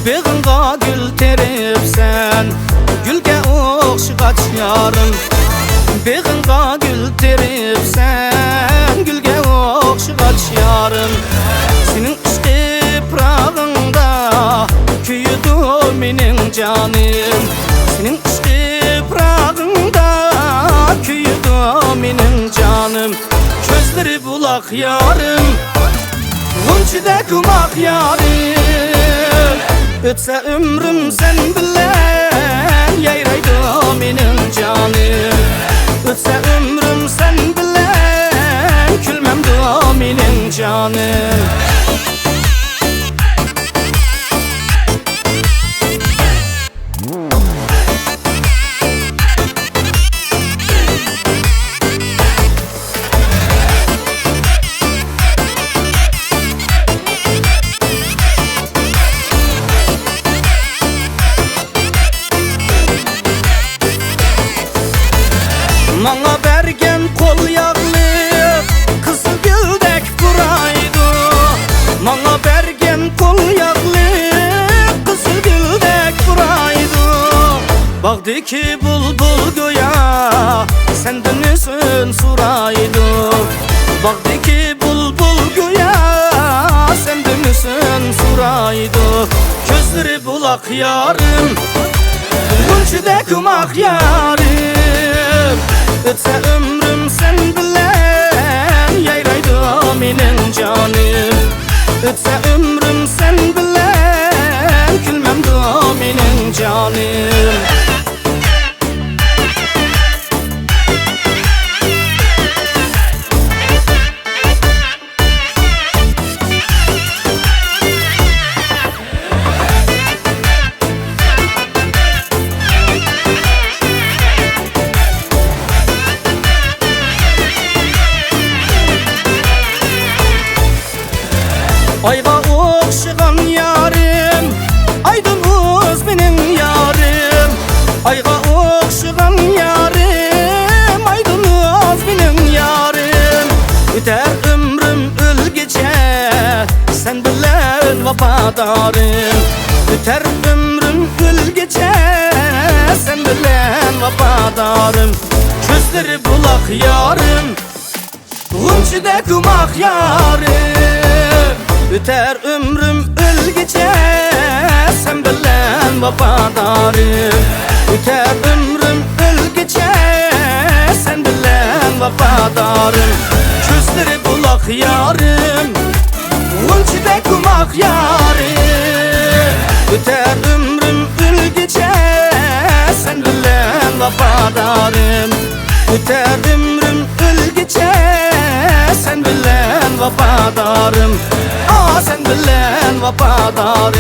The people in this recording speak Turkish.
Beg'inga gül teripsen, gülge o'xshash yarim. Beg'inga gül teripsen, gülge o'xshash yarim. Sening ishqi pirog'ingda kuyidi mening jonim. Sening ishqi pirog'ingda kuyidi mening jonim. Ko'zlari buloq yarim, g'unchida kumoq yarim. Ötse ömrüm sen bilen yayraydı mening jonim. Ötse ömrüm sen bilen külmemdi mening jonim. Bana bergen kol yağlı kızıl güldek buraydı. Bana bergen kol yağlı kızıl güldek buraydı. Bağdaki bulbul göya senden üzün suraydı. Bağdaki bulbul göya senden üzün suraydı. Gözleri bulak yarım, gülçüde kumak yarım. Ötse ömrüm sen bilen yayraydı mening jonim. Ötse ömrüm sen bilen külmemdi mening jonim. Ayga o'xshagan yarim, aydınız mening yarim. Ayga o'xshagan yarim, aydınız mening yarim. Öter ömrüm o'lgacha sen bilan vafadorim. Öter ömrüm o'lgacha sen bilan vafadorim. Ko'zlari buloq yarim, g'unchida kumoq yarim. Öter ömrüm o'lgacha sen bilan vafadorim. Öter ömrüm o'lgacha sen bilan vafadorim. Ko'zlari buloq yarim, g'unchida kumoq yarim. Öter ömrüm o'lgacha sen bilan vafadorim. Öter ömrüm o'lgacha sen bilan vafadorim. Sen bilen vafadorim.